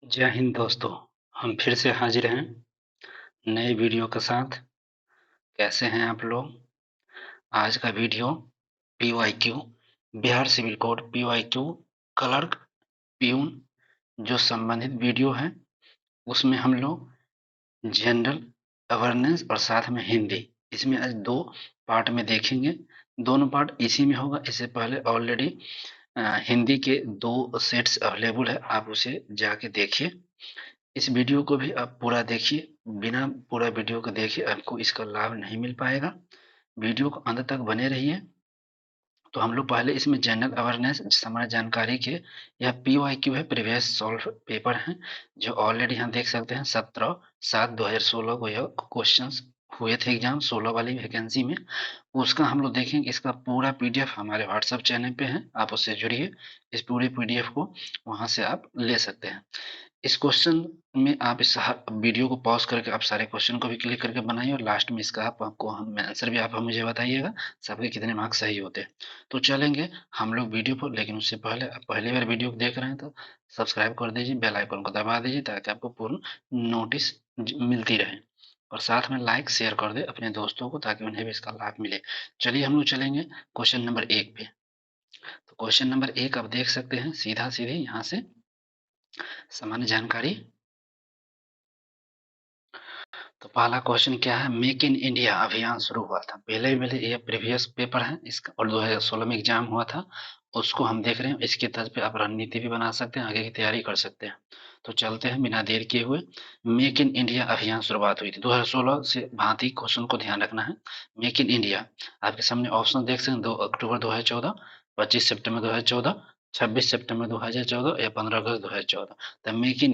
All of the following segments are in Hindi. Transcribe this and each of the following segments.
जय हिंद दोस्तों। हम फिर से हाजिर हैं नए वीडियो के साथ। कैसे हैं आप लोग? आज का video PYQ, Bihar civil code PYQ, clerk, peon जो संबंधित वीडियो है उसमें हम लोग जनरल अवेयरनेस और साथ में हिंदी, इसमें आज दो पार्ट में देखेंगे। दोनों पार्ट इसी में होगा। इससे पहले ऑलरेडी हिंदी के दो सेट्स अवेलेबल है, आप उसे जाके देखिए। इस वीडियो को भी आप पूरा देखिए। बिना पूरा वीडियो को देखे आपको इसका लाभ नहीं मिल पाएगा। वीडियो को अंत तक बने रहिए। तो हम लोग पहले इसमें जनरल अवेयरनेस सामान्य जानकारी के यह पीवाईक्यू है, प्रीवियस सॉल्व पेपर है, जो ऑलरेडी यहाँ देख सकते हैं 17/7/2016 को यह क्वेश्चंस हुए थे एग्जाम 16 वाली वैकेंसी में। उसका हम लोग देखेंगे। इसका पूरा पीडीएफ हमारे व्हाट्सएप चैनल पे है, आप उससे जुड़िए। इस पूरे पीडीएफ को वहां से आप ले सकते हैं। इस क्वेश्चन में आप इस वीडियो को पॉज करके आप सारे क्वेश्चन को भी क्लिक करके बनाइए और लास्ट में इसका आपको हम आंसर भी आप मुझे बताइएगा सबके कितने मार्क्स सही होते हैं। तो चलेंगे हम लोग वीडियो पर, लेकिन उससे पहले आप पहली बार वीडियो को देख रहे हैं तो सब्सक्राइब कर दीजिए, बेल आइकन को दबा दीजिए ताकि आपको पूर्ण नोटिस मिलती रहे। और साथ में लाइक शेयर कर दे अपने दोस्तों को ताकि उन्हें भी इसका लाभ मिले। चलिए हम लोग चलेंगे क्वेश्चन नंबर 1 पे। तो क्वेश्चन नंबर 1 आप देख सकते हैं, सीधा सीधे यहाँ से सामान्य जानकारी। तो पहला क्वेश्चन क्या है? मेक इन इंडिया अभियान शुरू हुआ था। पहले भी ये प्रीवियस पेपर है इसका, और 2016 में एग्जाम हुआ था, उसको हम देख रहे हैं। इसके तर्ज पे आप रणनीति भी बना सकते हैं, आगे की तैयारी कर सकते हैं। तो चलते हैं बिना देर किए हुए। मेक इन इंडिया अभियान शुरुआत हुई थी 2016 से। भांति क्वेश्चन को ध्यान रखना है। मेक इन इंडिया आपके सामने ऑप्शन देख सकते हैं, 2 अक्टूबर 2014, 25 सितंबर 2014, 26 सितंबर 2014 या 15 अगस्त 2014। तो मेक इन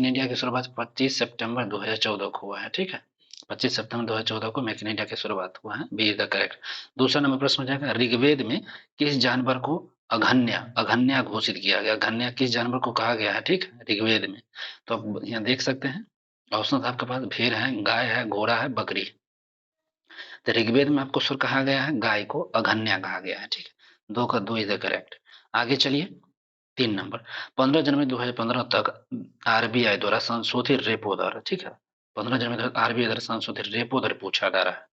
इंडिया की शुरुआत 25 सितंबर 2014 को हुआ है। ठीक है, 25 सितंबर 2014 को मेक इन इंडिया की शुरुआत हुआ है। B is the correct. दूसरा नंबर प्रश्न हो जाएगा, ऋग्वेद में किस जानवर को अघन्या अघन्या घोषित किया गया? अघन्या किस जानवर को कहा गया है? ठीक है, ऋग्वेद में। तो आप यहाँ देख सकते हैं ऑप्शन आपके पास, भेड़ है, गाय है, घोड़ा है, बकरी। तो ऋग्वेद में आपको सुर कहा गया है, गाय को अघन्या कहा गया है। ठीक है, 2 का 2 इज द करेक्ट। आगे चलिए 3 नंबर, 15 जनवरी 2015 तक आरबीआई द्वारा संशोधित रेपो दर। ठीक है, 15 जनवरी तक आरबीआई द्वारा संशोधित रेपो दर पूछा जा रहा है।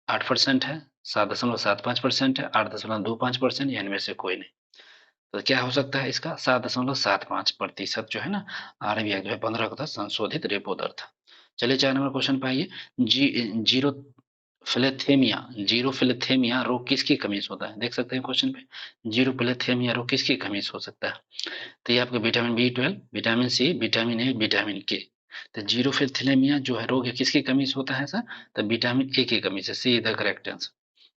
8% है, 7.75% है, 8.25% या इनमें से कोई नहीं। तो क्या हो सकता है इसका? 7.75% जो है ना, आरबीआई जो है 15 का था संशोधित रेपो दर था। चलिए 4 नंबर क्वेश्चन पे आइए। जीरो फिलेथेमिया, जीरो फिलेथेमिया रोग किसकी कमी से होता है? देख सकते हैं क्वेश्चन पे, जीरो फिलेथेमिया रोग किसकी कमी से हो सकता है? तो ये आपके vitamin B12, vitamin C, vitamin A, vitamin K. तो जीरोफिलिथेमिया जो है रोग है किसकी कमी से होता है सर? तो विटामिन ए की कमी से। सी इज द करेक्ट आंसर।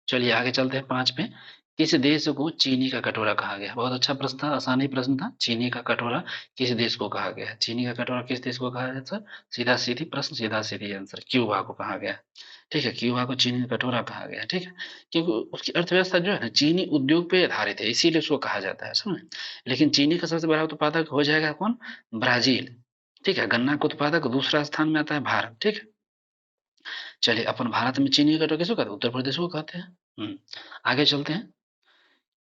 चलिए आगे चलते हैं 5 पे। किस देश को चीनी का कटोरा कहा गया? बहुत अच्छा प्रश्न था, आसान ही प्रश्न था। चीनी का कटोरा किस देश को कहा गया है? चीनी का कटोरा किस देश को कहा गया सर? सीधा सीधी प्रश्न, सीधा सीधी आंसर, क्यूबा को कहा गया है। ठीक है, क्यूबा को चीनी का कटोरा कहा गया है। ठीक है, क्योंकि उसकी अर्थव्यवस्था जो है ना चीनी उद्योग पे आधारित है, इसीलिए उसको कहा जाता है, समझे? लेकिन चीनी का सबसे बड़ा उत्पादक हो जाएगा कौन? ब्राजील। ठीक है, गन्ना का उत्पादक दूसरा स्थान में आता है भारत। ठीक है, चलिए अपन भारत में चीनी का कटोरा किसको कहते हैं? उत्तर प्रदेश को कहते हैं। आगे चलते हैं।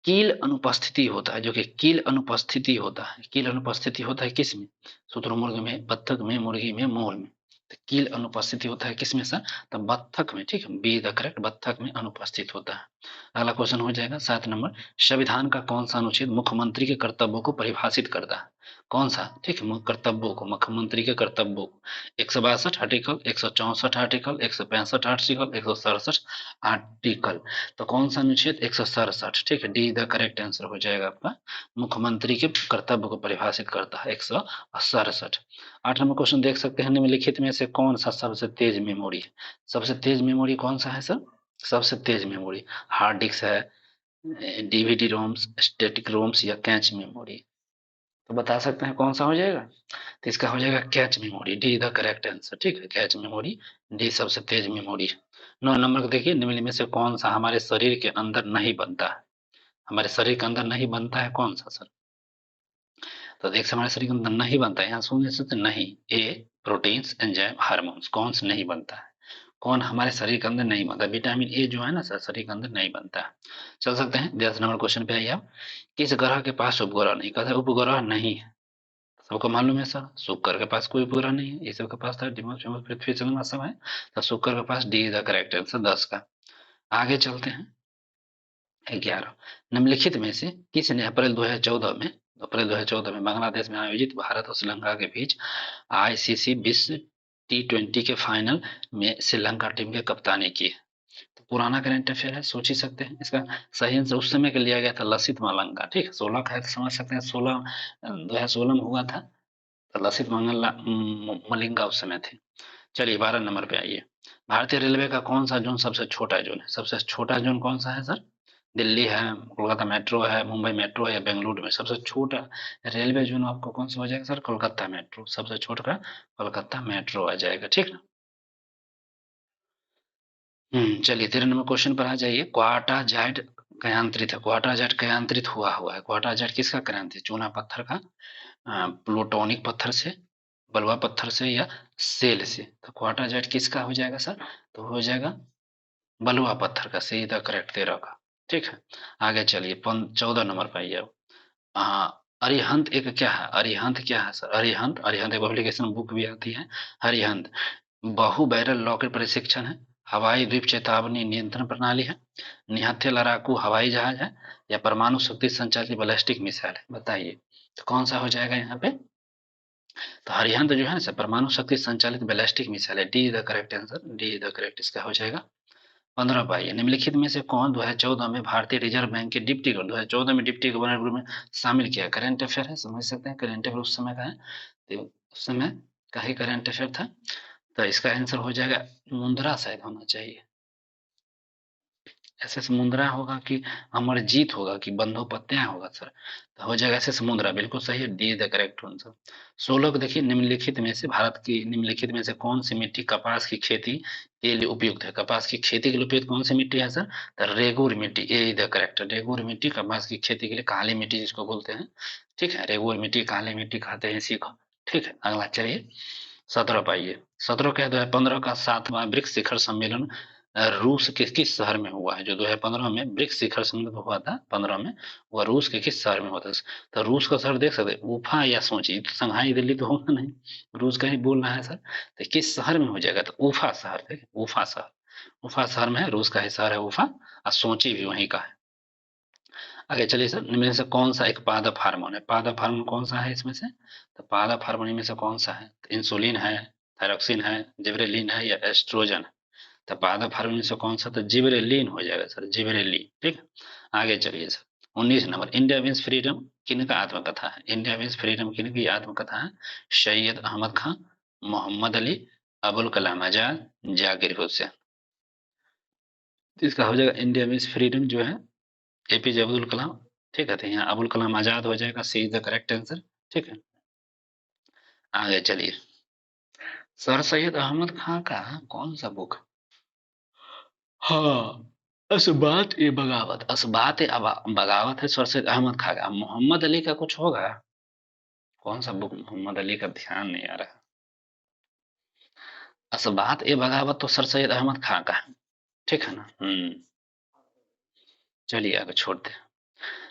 कील अनुपस्थिति होता है, जो कि कील अनुपस्थिति होता है, कील अनुपस्थिति होता है किस में? शुतुरमुर्ग में, बत्तख में, मुर्गी में, मोर में। तो कील अनुपस्थिति होता है किसमें सर? तो बत्तख में। ठीक है, बी द करेक्ट, बत्तख में अनुपस्थित होता है। अगला क्वेश्चन हो जाएगा 7 नंबर, संविधान का कौन सा अनुच्छेद मुख्यमंत्री के कर्तव्यों को परिभाषित करता है? कौन सा? ठीक है, कर्तव्यों को, मुख्यमंत्री के कर्तव्यों को। 162 आर्टिकल, 164 आर्टिकल, 165 आर्टिकल, 167 आर्टिकल। तो कौन सा अनुच्छेद? 167। ठीक है, डी द करेक्ट आंसर हो जाएगा आपका। मुख्यमंत्री के कर्तव्य को परिभाषित करता है 167। 8 नंबर क्वेश्चन देख सकते हैं, निम्नलिखित में से कौन सा सबसे तेज मेमोरी है? सबसे तेज मेमोरी कौन सा है सर? सबसे तेज मेमोरी हार्ड डिस्क है, डीवीडी रोम्स, स्टैटिक रोम्स या कैच मेमोरी? तो बता सकते हैं कौन सा हो जाएगा? तो इसका हो जाएगा cache memory, D the correct answer. ठीक है, कैच मेमोरी, डी सबसे तेज मेमोरी है। 9 नंबर को देखिए, निम्न में से कौन सा हमारे शरीर के अंदर नहीं बनता है? हमारे शरीर के अंदर नहीं बनता है कौन सा सर? तो देख हमारे शरीर के अंदर नहीं बनता है, यहाँ सुन सकते नहीं। ए प्रोटीन्स, एंजाइम, हार्मोन्स, कौन से नहीं बनता है? कौन हमारे शरीर के अंदर नहीं बनता? विटामिन ए जो है ना सर, शरीर के अंदर नहीं बनता है। चल सकते हैं 10 नंबर क्वेश्चन पे आइए आप। किस ग्रह के पास उपग्रह नहीं? कहते उपग्रह नहीं है। सबको मालूम है सर, शुक्र के पास कोई ग्रह नहीं है, ये सबके पास था दिमाग फेमस पृथ्वी चंद्रमा सब है, तो शुक्र के पास डी द करेक्ट आंसर 10 का। आगे चलते हैं 11। निम्नलिखित में से किसने अप्रैल 2014 में बांग्लादेश में आयोजित भारत और श्रीलंका के बीच आईसीसी विश्व टी20 के फाइनल में श्रीलंका टीम की कप्तानी की है? तो पुराना करंट अफेयर है, सोच ही सकते हैं। इसका सही आंसर उस समय का लिया गया था लसित मालंगा, ठीक है, 16 का है तो समझ सकते हैं, 2016 में हुआ था, तो लसित मलिंगा उस समय थे। चलिए 12 नंबर पे आइए। भारतीय रेलवे का कौन सा जोन सबसे छोटा जोन है? सबसे छोटा जोन कौन सा है सर? दिल्ली है, कोलकाता मेट्रो है, मुंबई मेट्रो है या बेंगलुरु में? सबसे छोटा रेलवे जोन आपको कौन सा हो जाएगा सर? कोलकाता मेट्रो, सबसे छोटा कोलकाता मेट्रो आ जाएगा, ठीक ना। चलिए 13 नंबर क्वेश्चन पर आ जाइए। क्वाटा जैट कयांत्रित है, क्वाटा जैट कयांत्रित हुआ हुआ है। क्वाटा जैट किसका कयांत्रित? चूना पत्थर का, प्लूटोनिक पत्थर से, बलुआ पत्थर से या सेल से? तो क्वाटा जैट किसका हो जाएगा सर? तो हो जाएगा बलुआ पत्थर का, सीधा करेक्ट 13 का, ठीक है। आगे चलिए 14 नंबर पे आइए अब। अरिहंत एक क्या है? अरिहंत क्या है सर? अरिहंत, अरिहंत एक एप्लीकेशन बुक भी आती है। अरिहंत बहु बैरल रॉकेट प्रशिक्षण है, हवाई द्वीप चेतावनी नियंत्रण प्रणाली है, निहत्थे लड़ाकू हवाई जहाज है या परमाणु शक्ति संचालित बैलिस्टिक मिसाइल है? बताइए तो कौन सा हो जाएगा यहाँ पे? तो अरिहंत जो है ना सर, परमाणु शक्ति संचालित बैलिस्टिक मिसाइल है। D the correct answer, D the correct इसका हो जाएगा। 15 पाइए। निम्नलिखित में से कौन 2014 में भारतीय रिजर्व बैंक के डिप्टी गवर्नर, 2014 में डिप्टी गवर्नर ग्रुप में शामिल किया? करंट अफेयर है, समझ सकते हैं, करंट अफेयर उस समय का है, तो उस समय का ही करंट अफेयर था। तो इसका आंसर हो जाएगा मुंद्रा शायद होना चाहिए। एस एस मुंद्रा होगा कि अमरजीत होगा कि बंदोपाध्याय होगा सर? तो हो जाएगा एस एस मुंद्रा, बिल्कुल सही है, डी द करेक्ट आंसर। 16 को देखिए, निम्नलिखित में से भारत की निम्नलिखित में से कौन सी मिट्टी कपास की खेती के लिए उपयुक्त है? कपास की खेती के लिए उपयुक्त कौन सी मिट्टी है सर? तो रेगुर मिट्टी, ए द करेक्ट, रेगुर मिट्टी कपास की खेती के लिए, काली मिट्टी जिसको बोलते हैं, ठीक है, रेगुर मिट्टी काली मिट्टी कहते हैं इसी को, ठीक है। अगला चलिए 17 पाइए। 17 क्या है? 2015 का 7वां ब्रिक्स शिखर सम्मेलन रूस के किस शहर में हुआ है? जो 2015 में ब्रिक्स शिखर सम्मेलन हुआ था 15 में, वह रूस के किस शहर में हुआ था? तो रूस का शहर देख सकते हैं, उफा या सोची, तो संघाई दिल्ली तो होगा नहीं, रूस का ही बोल रहा है सर, तो किस शहर में हो जाएगा? तो उफा शहर, देखिए उफा शहर, उफा शहर में है, रूस का ही शहर है उफा, और सोची भी वहीं का है। आगे चलिए सर, इनमें से कौन सा एक पादप हार्मोन है? पादप हार्मोन कौन सा है इसमें से? तो पादप हार्मोन में से कौन सा है? तो इंसुलिन है, थायरोक्सिन है, जिबरेलिन है या एस्ट्रोजन है? तो पादप हार्मोन में से कौन सा? तो जिबरेलिन हो जाएगा सर, जिबरेलिन, ठीक। आगे चलिए sir 19 number, India wins freedom किन का आत्मकथा है? इंडिया विंस फ्रीडम किन की आत्मकथा है? सैयद अहमद खान, मोहम्मद अली, अबुल कलाम आजाद, जाकिर हुसैन? तो इसका हो जाएगा इंडिया विंस फ्रीडम जो है एपीजे अब्दुल कलाम, ठीक है, तो यहाँ अबुल कलाम आजाद हो जाएगा, सी इज द करेक्ट आंसर, ठीक है। आगे चलिए, सर सैयद अहमद खान का कौन सा बुक? हाँ, असबात ए बगावत है सर सैयद अहमद खान का। मोहम्मद अली का कुछ होगा, कौन सा बुक मोहम्मद अली का? ध्यान नहीं आ रहा। असबात ए बगावत तो सर सैयद अहमद खान का है, ठीक है ना। चलिए आगे छोड़ते हैं।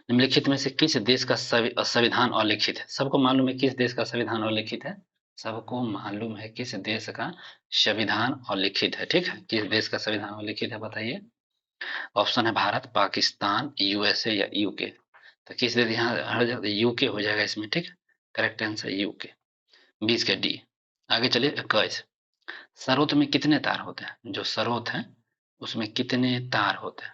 निम्नलिखित में से किस देश का संविधान अलिखित है? सबको मालूम है किस देश का संविधान अलिखित है? सबको मालूम है किस देश का संविधान अलिखित है, ठीक है। किस देश का संविधान अलिखित है बताइए? ऑप्शन है भारत, पाकिस्तान, यूएसए या यूके। तो किस देश? यहाँ यूके हो जाएगा इसमें, ठीक है, करेक्ट आंसर यूके, 20 का डी। आगे चलिए 21। सरोत में कितने तार होते हैं? जो सरोत है उसमें कितने तार होते हैं?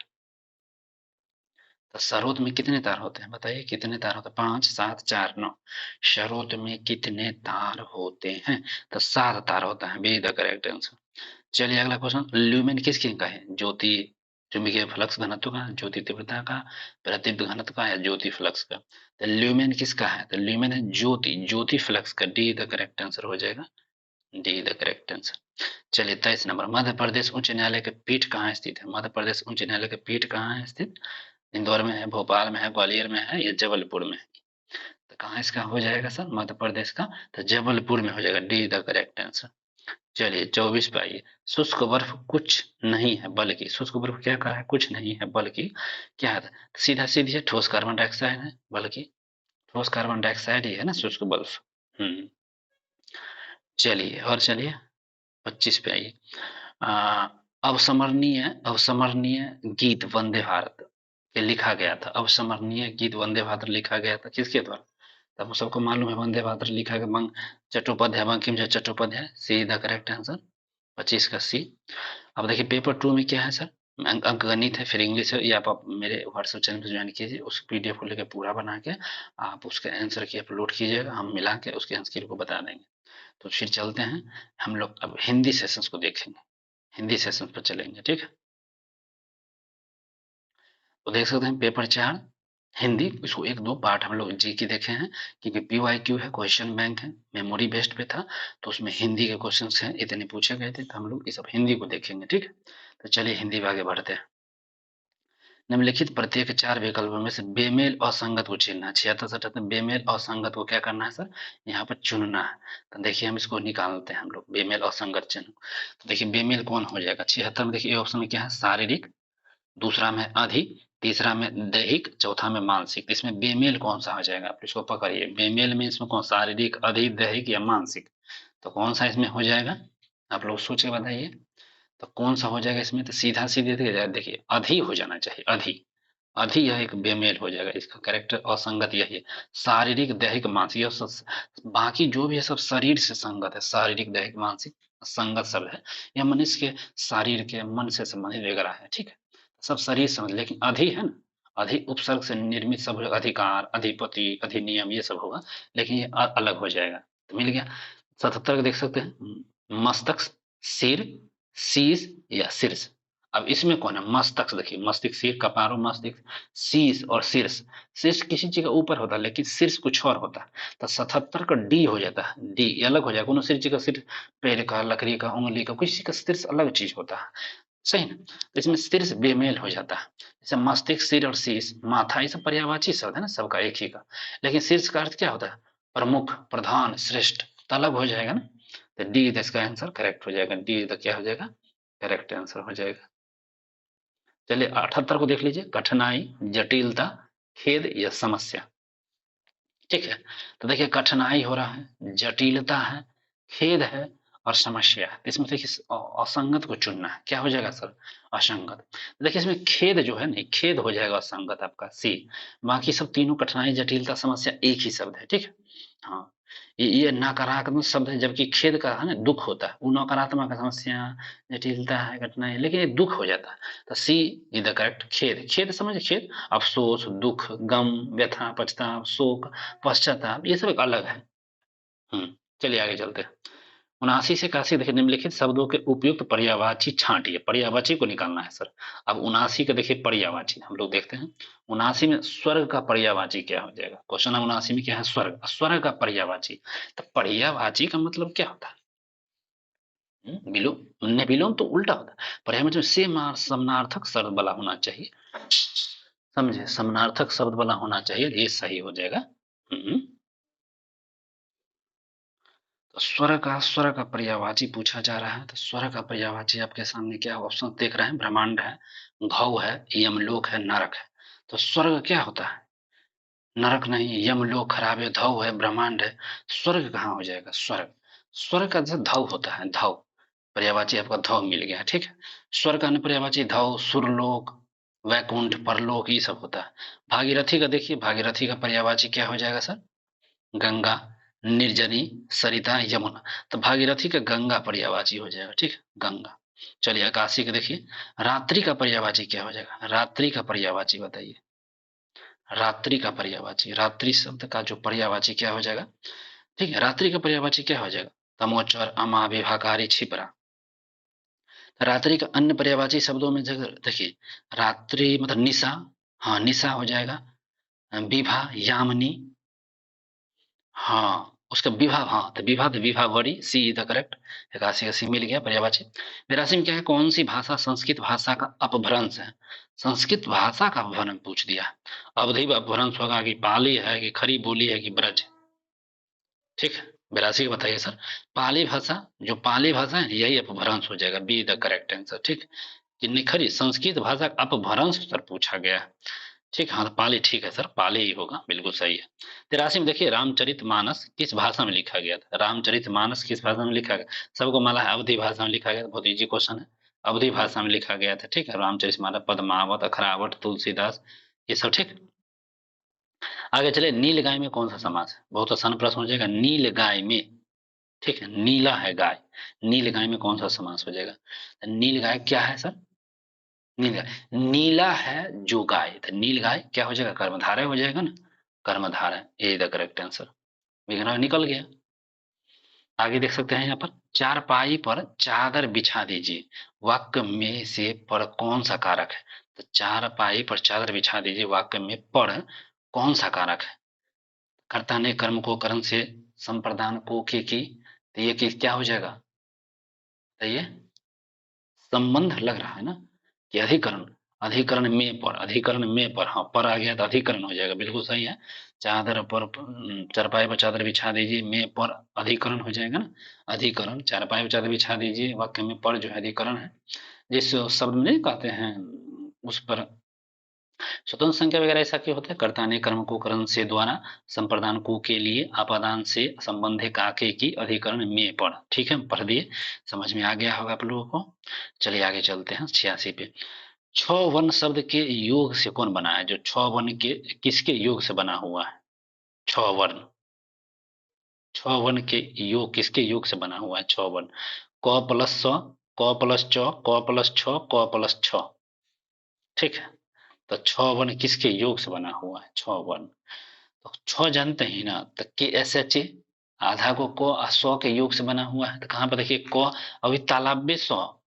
तो सरोद में कितने तार होते हैं बताइए? कितने तार होते हैं? 5, 7, 4, 9। सरोद में कितने तार होते हैं? तो 7 तार होता है, बी द करेक्ट आंसर। चलिए अगला क्वेश्चन, ल्यूमेन किसके का है? ज्योति चुंबकीय फ्लक्स घनत्व का, ज्योति तीव्रता का, प्रतिबिंब घनत्व का या ज्योति फ्लक्स का? तो ल्यूमेन किसका है? तो ल्यूमेन है ज्योति, ज्योति फ्लक्स का, डी द करेक्ट आंसर हो जाएगा, डी द करेक्ट आंसर। चलिए 23 नंबर, मध्य प्रदेश उच्च न्यायालय के पीठ कहाँ स्थित है? मध्य प्रदेश उच्च न्यायालय के पीठ कहाँ है स्थित? इंदौर में है, भोपाल में है, ग्वालियर में है या जबलपुर में है? तो कहाँ इसका हो जाएगा सर? मध्य प्रदेश का तो जबलपुर में हो जाएगा, डी द करेक्ट आंसर। चलिए 24 पे आइए। शुष्क बर्फ कुछ नहीं है बल्कि, शुष्क बर्फ क्या कहा है? कुछ नहीं है बल्कि क्या है? सीधा सीधी है, ठोस कार्बन डाइऑक्साइड है, बल्कि ठोस कार्बन डाइऑक्साइड ही है ना शुष्क बर्फ। चलिए और चलिए 25 पे आइए। अ, अवसमरणीय अवसमरणीय गीत वंदे भारत ये लिखा गया था। अवसमरणीय गीत वंदे भारत लिखा गया था किसके द्वारा? तो हम सबको मालूम है वंदे भारत लिखा गया Chattopadhyay, Bankim Chandra Chattopadhyay. See the correct answer, 25 का सी। अब देखिए पेपर 2 में क्या है सर, अंक गणित है, फिर इंग्लिश है। ये आप मेरे व्हाट्सएप चैनल पे ज्वाइन कीजिए, उस पीडीएफ को लेकर पूरा बना के आप उसके आंसर की अपलोड कीजिएगा, हम मिला के उसके आंसर को बता देंगे। तो फिर चलते हैं हम लोग अब हिंदी सेशंस को देखेंगे, हिंदी सेशन पर चलेंगे, ठीक है। तो देख सकते हैं पेपर 4 हिंदी, इसको एक दो पार्ट हम लोग जी की देखे हैं, क्योंकि पीवाईक्यू है, क्वेश्चन बैंक है, मेमोरी बेस्ड पे था, तो उसमें हिंदी के क्वेश्चंस हैं, इतने पूछे गए थे, तो हम लोग ये सब हिंदी को देखेंगे, ठीक है। तो चलिए हिंदी में आगे बढ़ते हैं। निम्नलिखित प्रत्येक 4 विकल्पों में से बेमेल असंगत को चुनना है। 76-77 बेमेल असंगत को क्या करना है सर, यहाँ पर चुनना है। तो देखिए हम इसको निकालते हैं हम लोग, बेमेल असंगत चिन्ह। तो देखिए बेमेल कौन हो जाएगा 76 में, देखिए ऑप्शन में क्या है, शारीरिक, दूसरा में अधिक, तीसरा में दैहिक, चौथा में मानसिक। तो इसमें बेमेल कौन सा हो जाएगा, आप इसको पकड़िए। बेमेल में इसमें कौन, शारीरिक, अधिक, दैहिक या मानसिक, तो कौन सा इसमें हो जाएगा, आप लोग सोच के बताइए। तो कौन सा हो जाएगा इसमें, तो सीधा सीधे देखिए अधि हो जाना चाहिए, अधि। अधि यह एक बेमेल हो जाएगा, इसका कैरेक्टर असंगत यही है। शारीरिक, दैहिक, मानसिक, बाकी जो भी है सब शरीर से संगत है, शारीरिक, दैहिक, मानसिक संगत शब्द है। यह मनुष्य के शरीर के मन से संबंधित वगैरह है, ठीक है। सब शरीर समझ, लेकिन अधि है ना, अधि उपसर्ग से निर्मित सब होगा, अधिकार, अधिपति, अधिनियम, ये सब होगा, लेकिन ये अलग हो जाएगा। तो मिल गया। 77 को देख सकते हैं, मस्तक, सिर, शीश या शीर्ष। अब इसमें कौन है, मस्तक, देखिए मस्तिष्क, सिर, कपारो मस्तिष्क, शीश और शीर्ष। शीर्ष किसी चीज का ऊपर होता है, लेकिन शीर्ष कुछ और होता है। तो 77 का डी हो जाता है, डी ये अलग हो जाएगा। कोनो चीज का सिर, पेड़ का, लकड़ी का, उंगली का, किसी का शीर्ष अलग चीज होता है, सही ना। तो इसमें शीर्ष बेमेल हो जाता है। जैसे मस्तिष्क, सिर और शीश, माथा, ये सब पर्यायवाची शब्द है ना, सबका एक ही का। लेकिन शीर्ष का अर्थ क्या होता है, प्रमुख, प्रधान, श्रेष्ठ, तो अलग हो जाएगा ना। तो डी इसका आंसर करेक्ट हो जाएगा, डी तो क्या हो जाएगा, करेक्ट आंसर हो जाएगा। चलिए 78 को देख लीजिए, कठिनाई, जटिलता, खेद या समस्या, ठीक है। तो देखिए कठिनाई हो रहा है, जटिलता है, खेद है और समस्या है। इसमें देखिए असंगत को चुनना है, क्या हो जाएगा सर, असंगत। देखिए इसमें खेद जो है नहीं, खेद हो जाएगा असंगत आपका सी। बाकी सब तीनों कठिनाई, जटिलता, समस्या एक ही शब्द है, ठीक है। हाँ, ये नकारात्मक शब्द है, जबकि खेद का है ना दुख होता है, वो नकारात्मक है, समस्या, जटिलता है, कठिनाई, लेकिन ये दुख हो जाता है। तो सी इज द करेक्ट। खेद, खेद समझ, खेद अफसोस, दुख, गम, व्यथा, पछतावा, शोक, पश्चाताप, ये सब एक अलग है। चलिए आगे चलते हैं। 79 से 81 देखिए, निम्नलिखित शब्दों के उपयुक्त पर्यायवाची छांटिए, पर्यायवाची को निकालना है सर। अब 79 का देखिए पर्यायवाची हम लोग देखते हैं। 79 में स्वर्ग का पर्यायवाची क्या हो जाएगा, क्वेश्चन है 79 में क्या है, स्वर्ग, स्वर्ग का पर्यायवाची। तो पर्यायवाची का मतलब क्या होता है, विलोम, विलोम तो उल्टा होता है। पर्यायवाची से समानार्थक शब्द वाला होना चाहिए, समझे, समानार्थक शब्द वाला होना चाहिए, ये सही हो जाएगा। तो स्वर का पर्यायवाची पूछा जा रहा है। तो स्वर का पर्यायवाची आपके सामने क्या ऑप्शन देख रहे हैं, ब्रह्मांड है, घौ है, यमलोक है, नरक है। तो स्वर्ग क्या होता है, नरक नहीं, यमलोक खराब है, धौ है, ब्रह्मांड है, स्वर्ग कहाँ हो जाएगा, स्वर्ग। स्वर्ग का जैसे धौ होता है, धौ, पर्यायवाची आपका धौ मिल गया, ठीक है। स्वर्ग का अन्य पर्यायवाची धौ, सुरलोक, वैकुंठ, परलोक, ये सब होता है। भागीरथी का देखिए, भागीरथी का पर्यायवाची क्या हो जाएगा सर, गंगा, निर्जनी, सरिता, यमुना। तो भागीरथी का गंगा पर्यायवाची हो जाएगा, ठीक है, गंगा। चलिए 81 का देखिए, रात्रि का पर्यायवाची क्या हो जाएगा, रात्रि का पर्यायवाची बताइए, रात्रि का पर्यायवाची, रात्रि शब्द का जो पर्यायवाची क्या हो जाएगा, ठीक है, रात्रि का पर्यायवाची क्या हो जाएगा, तमोचर, अमा, विभाकारी, छिपरा। रात्रि का अन्य पर्यायवाची शब्दों में जगह देखिए, रात्रि मतलब निशा, हाँ निशा हो जाएगा, विभा, यामिनी, हाँ उसका विवाह, हाँ तो विवाह, तो विवाहवरी, सी इज द करेक्ट। 81 का सी मिल गया पर्यायवाची। 82 में क्या है, कौन सी भाषा संस्कृत भाषा का अपभ्रंश है, संस्कृत भाषा का अपभ्रंश पूछ दिया। अवधि अपभ्रंश होगा कि पाली है कि खरी बोली है कि ब्रज, ठीक है। 82 का बताइए सर, पाली भाषा, जो पाली भाषा है यही अपभ्रंश हो जाएगा, बी द करेक्ट आंसर, ठीक। कि नहीं, खरी संस्कृत भाषा का अपभ्रंश सर पूछा गया है। ठीक, हाँ, तो पाली ठीक है सर, पाली ही होगा, बिल्कुल सही है। 83 में देखिए, रामचरितमानस किस भाषा में लिखा गया था? रामचरितमानस किस भाषा में लिखा गया? सबको माला है अवधी भाषा में लिखा गया था, बहुत इजी क्वेश्चन है। अवधी भाषा में लिखा गया था, ठीक है। रामचरितमानस, पद्मावत, अखरावत, तुलसीदास, ये सब ठीक। आगे चले, नील गाय में कौन सा समास है? बहुत आसान प्रश्न हो जाएगा। नील गाय में, ठीक है, नीला है गाय, नील गाय में कौन सा समास हो जाएगा? नील गाय क्या है सर? नील गाय, नीला है जो गाय, तो नील गाय क्या हो जाएगा? कर्मधारय हो जाएगा ना, कर्मधारय, ये द करेक्ट आंसर। विघ्न निकल गया। आगे देख सकते हैं यहाँ पर, चारपाई पर चादर बिछा दीजिए, वाक्य में से पर कौन सा कारक है? तो चारपाई पर चादर बिछा दीजिए, वाक्य में पर कौन सा कारक है? कर्ता ने कर्म को करण से, संप्रदान को के की, तो ये किस क्या हो जाएगा? तो ये संबंध लग रहा है ना, कि अधिकरण, अधिकरण में पर, अधिकरण में पर, हाँ पर आ गया तो अधिकरण हो जाएगा, बिल्कुल सही है। चादर पर, चारपाई पर चादर बिछा दीजिए, में पर अधिकरण हो जाएगा ना, अधिकरण, चारपाई पर चादर बिछा दीजिए, वाक्य में पर जो है अधिकरण है। जिस शब्द में नहीं कहते हैं उस पर स्वतंत्र संख्या वगैरह ऐसा क्यों होता है? कर्ता ने कर्म को करण से द्वारा, संप्रदान को के लिए, अपादान से संबंधे काके की, अधिकरण में पर, ठीक है, पढ़ दिए, समझ में आ गया होगा आप लोगों को। चलिए आगे चलते हैं 86 पे। छ वर्ण शब्द के योग से कौन बना है? जो छ वर्ण के किसके योग से बना हुआ है? छ वर्ण, छ वर्ण के योग किसके योग से बना हुआ है? छ वर्ण, क प्लस स, क प्लस च, क प्लस छ, क प्लस छ, ठीक है। तो छ वर्ण किसके योग से बना हुआ है? छ वर्ण, तो छ जानते हैं ना, तो के एस एच ए, आधा को क सौ के योग से बना हुआ है, तो कहाँ पर देखिए क, अभी तालाब्य सौ,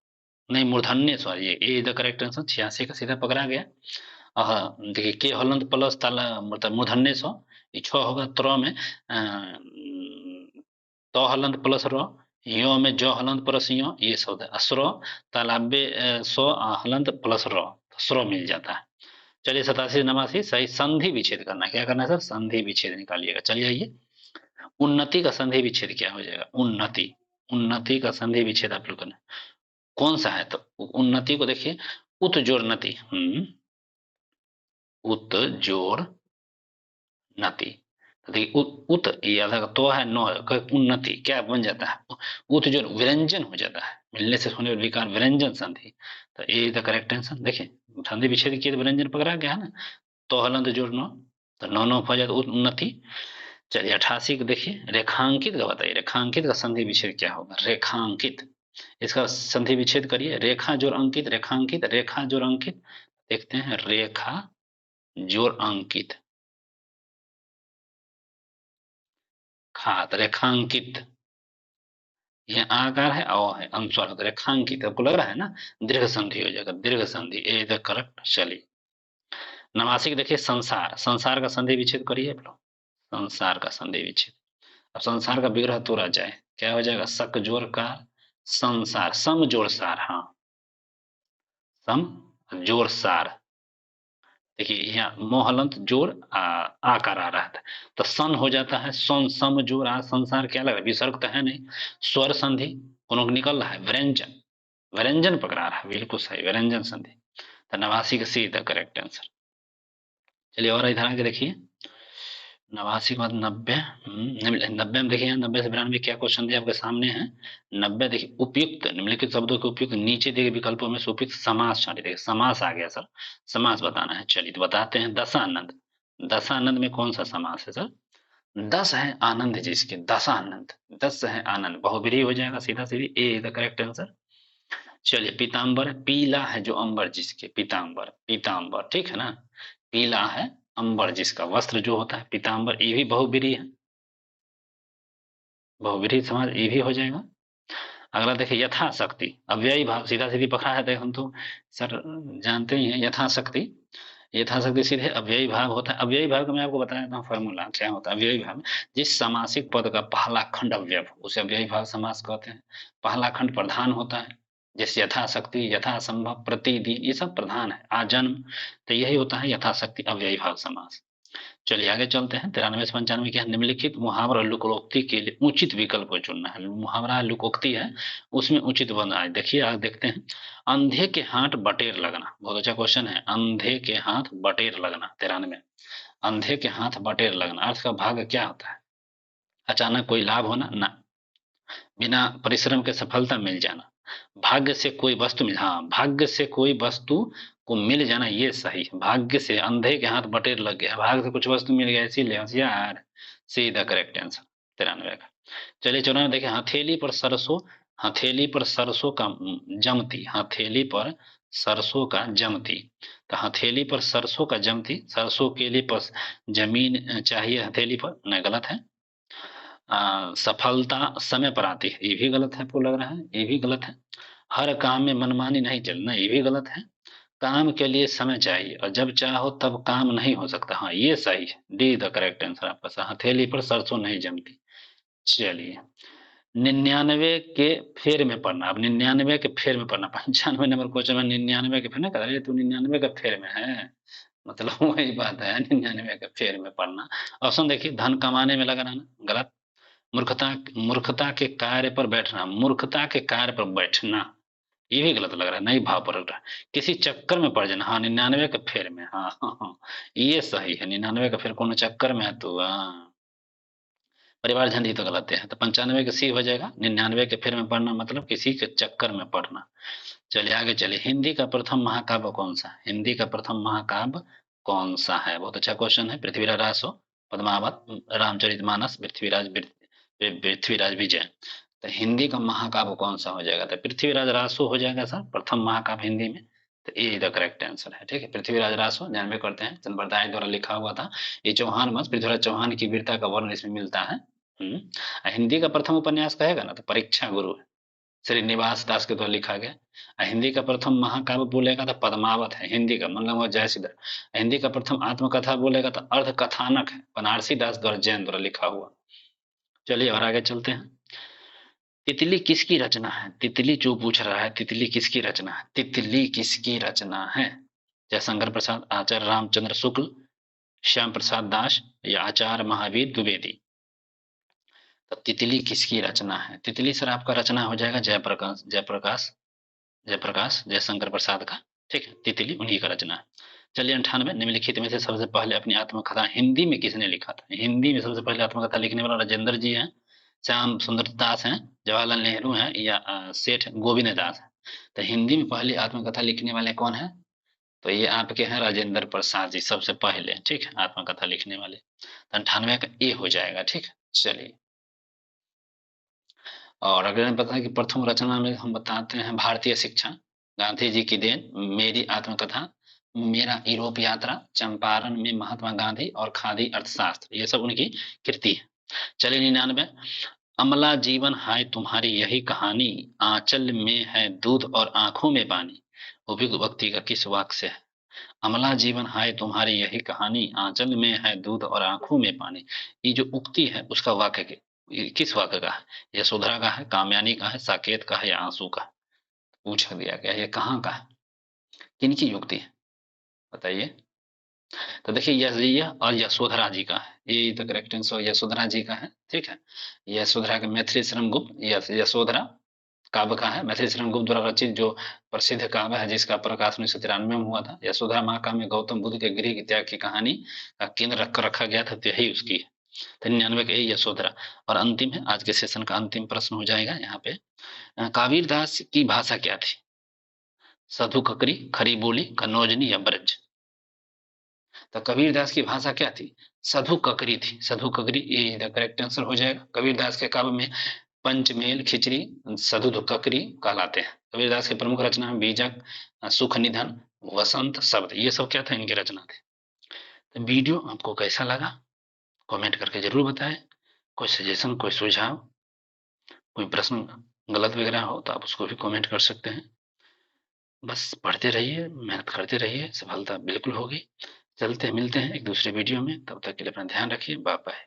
नहीं मूर्धन्य सौ, ये ए द करेक्ट आंसर, 86 का सीधा पकड़ा गया। देखिए के हलंत प्लस ताला, मतलब मूर्धन्य सौ, ये छ होगा। त्र में तो हलंत प्लस र, यो में जो हलंत प्लस यो, ये शब्द है अस्रो, तालाब्य सौ हलंत प्लस र, तो स्रो मिल जाता है। चलिए 87 नवासी सही, संधि विच्छेद करना, क्या करना है सर? संधि विच्छेद निकालिएगा। चलिए आइए, उन्नति का संधि विच्छेद क्या हो जाएगा? उन्नति, उन्नति का संधि विच्छेद आप लोग करना, कौन सा है? तो उन्नति को देखिए, उत जोड़ नति, उत जोड़ नति, तो देखिए उत ये आधा का तो है, नो उन्नति क्या बन जाता है? उत जोड़ व्यंजन हो जाता है, मिलने से होने वाले विकार व्यंजन संधि, तो ये द करेक्ट आंसर। देखिए संधि विच्छेद किए तो व्यंजन पकड़ा गया है ना, तो हलंत जोड़ नो, तो नौ नौ हो जाए तो उन्नति। चलिए 88 को देखिए, रेखांकित का बताइए, रेखांकित का संधि विच्छेद क्या होगा? रेखांकित, इसका संधि विच्छेद करिए, रेखा जोड़ अंकित, रेखांकित, रेखा जोड़ अंकित, देखते हैं, रेखा जोड़ अंकित, खात रेखांकित, ये आकार है और है अनुस्वार होता है, रेखांकित, आपको लग रहा है ना, दीर्घ संधि हो जाएगा, दीर्घ संधि, ए द करेक्ट। चलिए 89 को देखिए, संसार, संसार का संधि विच्छेद करिए आप लोग, संसार का संधि विच्छेद। अब संसार का विग्रह तोड़ा जाए, क्या हो जाएगा? सक जोड़ कार, संसार, सम जोड़ सार, हाँ, सम जोड़ सार। देखिए यहाँ मोहलंत जोड़ आकार आ रहा था, तो सन हो जाता है, सन सम जोड़ आ, संसार क्या लग रहा है? विसर्ग तो है नहीं, स्वर संधि कोनो निकल रहा है, व्यंजन, व्यंजन पकड़ा रहा है, बिल्कुल सही, व्यंजन संधि। तो 89 का सी द करेक्ट आंसर। चलिए और इधर आगे देखिए, 89 के बाद 90, 90 में देखिए, 90 से 92 क्या क्वेश्चन दिया आपके सामने है। 90 देखिए, उपयुक्त निम्नलिखित शब्दों के उपयुक्त नीचे दिए गए विकल्पों में से उपयुक्त समास छांटिए। देखिए समास आ गया सर, समास बताना है। चलिए तो बताते हैं, दशानंद, दशानंद में कौन सा समास है सर? दस है आनंद जिसके, दशानंद, दस है आनंद, बहुब्रीहि हो जाएगा, सीधा सीधी, ए द करेक्ट आंसर। चलिए पीताम्बर, पीला है जो अंबर जिसके, पीताम्बर, पीताम्बर, ठीक है ना, पीला है अंबर जिसका, वस्त्र जो होता है पीताम्बर, ये भी बहुब्रीहि है, बहुब्रीहि समाज ये भी हो जाएगा। अगला देखिए, यथाशक्ति, अव्ययी भाव, सीधा सीधी पकड़ा है, तो हम तो सर जानते ही हैं, यथाशक्ति, यथाशक्ति सीधे अव्ययी भाव होता है। अव्ययी भाव का मैं आपको बताया था फॉर्मूला क्या होता है अव्ययी भाव में, जिस सामासिक पद का पहला खंड अव्यय हो उसे अव्ययी भाव समास कहते हैं। पहला खंड प्रधान होता है, जैसे यथाशक्ति, यथासंभव, प्रतिदिन, ये सब प्रधान है, आजन्म, तो यही होता है यथाशक्ति अव्ययी भाव समास। चलिए आगे चलते हैं। 93 से 95 क्या है? निम्नलिखित मुहावरा और लोकोक्ति के लिए उचित विकल्प को चुनना है। मुहावरा लोकोक्ति है, उसमें उचित बनना है। देखिए आगे देखते हैं। अंधे के हाथ बटेर लगना, बहुत अच्छा क्वेश्चन है। अंधे के हाथ बटेर लगना, 93। अंधे के हाथ बटेर लगना अर्थ का भाग क्या होता है? अचानक कोई लाभ होना ना, बिना परिश्रम के सफलता मिल जाना, भाग्य से कोई वस्तु मिल, हाँ भाग्य से कोई वस्तु को मिल जाना, ये सही है। भाग्य से, अंधे के हाथ बटेर लग गया, भाग्य से कुछ वस्तु मिल गया इसीलिए होशियार। सीधा करेक्ट आंसर 93 का। चलिए 94 देखिए। हथेली पर सरसों, हथेली पर सरसों का जमती, हथेली पर सरसों का जमती। तो हथेली पर सरसों का जमती, सरसों के लिए पर जमीन चाहिए हथेली पर, नहीं गलत है। सफलता समय पर आती है, ये भी गलत है। आपको लग रहा है ये भी गलत है। हर काम में मनमानी नहीं चलना, ये भी गलत है। काम के लिए समय चाहिए और जब चाहो तब काम नहीं हो सकता, हाँ ये सही है। डी द करेक्ट आंसर आपका। हथेली पर सरसों नहीं जमती। चलिए 99 के फेर में पढ़ना। अब 99 के फेर में पढ़ना, 95 नंबर क्वेश्चन में 99 के फेर ना कर, तू 99 का फेर में है, मतलब वही बात है। 99 के फेर में पढ़ना। ऑप्शन देखिए। धन कमाने में लगाना, गलत। मूर्खता, मूर्खता के कार्य पर बैठना, मूर्खता के कार्य पर बैठना, ये भी गलत लग रहा है, नहीं भाव पर लग रहा है। किसी चक्कर में पड़ जाना, हाँ 99 के फेर में, हाँ हाँ हाँ ये सही है। 99 का फेर कौन चक्कर में है तो, हाँ परिवार झंडी तो गलत है। तो 95 के सी हो जाएगा। 99 के फेर में पढ़ना मतलब किसी के चक्कर में पढ़ना। चलिए आगे चलिए। हिंदी का प्रथम महाकाव्य कौन सा? हिंदी का प्रथम महाकाव्य कौन सा है? बहुत अच्छा क्वेश्चन है। पृथ्वीराज रासो, पद्मावत, रामचरितमानस, पृथ्वीराज विजय। तो हिंदी का महाकाव्य कौन सा हो जाएगा? तो पृथ्वीराज रासो हो जाएगा सर, प्रथम महाकाव्य हिंदी में। तो ये द करेक्ट आंसर है, ठीक है। पृथ्वीराज रासो जानबे करते हैं, चंद्रबरदाई द्वारा लिखा हुआ था। ये चौहान वंश, पृथ्वीराज चौहान की वीरता का वर्णन इसमें मिलता है। हिंदी का प्रथम उपन्यास कहेगा ना तो परीक्षा गुरु है, श्रीनिवास दास के द्वारा लिखा गया। हिंदी का प्रथम महाकाव्य बोलेगा तो पद्मावत है हिंदी का, मतलब वो जयसिद्धर। हिंदी का प्रथम आत्मकथा बोलेगा तो अर्ध कथानक है, बनारसी दास द्वारा जैन द्वारा लिखा हुआ। चलिए और आगे चलते हैं। तितली किसकी रचना है? तितली जो पूछ रहा है, तितली किसकी रचना है? तितली किसकी रचना है? जयशंकर प्रसाद, आचार्य रामचंद्र शुक्ल, श्याम प्रसाद दास या आचार्य महावीर द्विवेदी। तो तितली किसकी रचना है? तितली सर आपका रचना हो जाएगा जयप्रकाश, जयप्रकाश, जयप्रकाश जयशंकर प्रसाद का, ठीक है। तितली उन्हीं का रचना है। चलिए 98। निम्नलिखित में से सबसे पहले अपनी आत्मकथा हिंदी में किसने लिखा था? हिंदी में सबसे पहले आत्मकथा लिखने वाला राजेंद्र जी हैं, श्याम सुंदर दास हैं, जवाहरलाल नेहरू हैं या सेठ गोविंद दास हैं। तो हिंदी में पहली आत्मकथा लिखने वाले कौन है? तो ये आपके हैं राजेंद्र प्रसाद जी, सबसे पहले, ठीक है, आत्मकथा लिखने वाले। तो 98 का ए हो जाएगा, ठीक है। चलिए और अगर हमें पता है कि प्रथम रचना में हम बताते हैं भारतीय शिक्षा, गांधी जी की देन, मेरी आत्मकथा, मेरा यूरोप यात्रा, चंपारण में महात्मा गांधी और खादी अर्थशास्त्र, ये सब उनकी कृति है। चलिए 99। अमला जीवन हाय तुम्हारी यही कहानी, आंचल में है दूध और आंखों में पानी, उपयुक्त व्यक्ति का किस वाक्य से है? अमला जीवन हाय तुम्हारी यही कहानी, आंचल में है दूध और आंखों में पानी, ये जो उक्ति है उसका वाक्य के, ये किस वाक्य का है? यशोधरा का है, कामयानी का है, साकेत का है या आंसू का? पूछ दिया गया ये कहाँ का है, किनकी युक्ति है बताइए। तो देखिए यह और यशोधरा जी का है, ये तो करेक्ट आंसर यशोधरा जी का है, ठीक है। यशोधरा के मैथिली शरण गुप्त, यशोधरा काव्य का है, मैथिली शरण गुप्त द्वारा रचित जो प्रसिद्ध काव्य है जिसका प्रकाश 1993 में हुआ था। यशोधरा महाकाव्य में गौतम बुद्ध के गृह त्याग की कहानी का केंद्र रखकर रखा गया था, तो यही उसकी है। तो 99 का यशोधरा। और अंतिम है आज के सेशन का अंतिम प्रश्न हो जाएगा यहाँ पे। कबीर दास की भाषा क्या थी? साधु ककरी, खरी बोली, कन्नौजनी या ब्रज? तो कबीर दास की भाषा क्या थी? साधु ककरी थी, साधु ककरी, ये द करेक्ट आंसर हो जाएगा। कबीर दास के काव्य में पंचमेल, खिचड़ी, साधु ककरी कहलाते हैं। कबीर दास की प्रमुख रचना में बीजक, सुख निधन, वसंत शब्द, ये सब क्या था? इनकी रचना थे। तो वीडियो आपको कैसा लगा कमेंट करके जरूर बताएं। कोई सजेशन, कोई सुझाव, कोई प्रश्न गलत वगैरह हो तो आप उसको भी कमेंट कर सकते हैं। बस पढ़ते रहिए, मेहनत करते रहिए, सफलता बिल्कुल होगी। चलते मिलते हैं एक दूसरे वीडियो में, तब तक के लिए अपना ध्यान रखिए। Bye bye.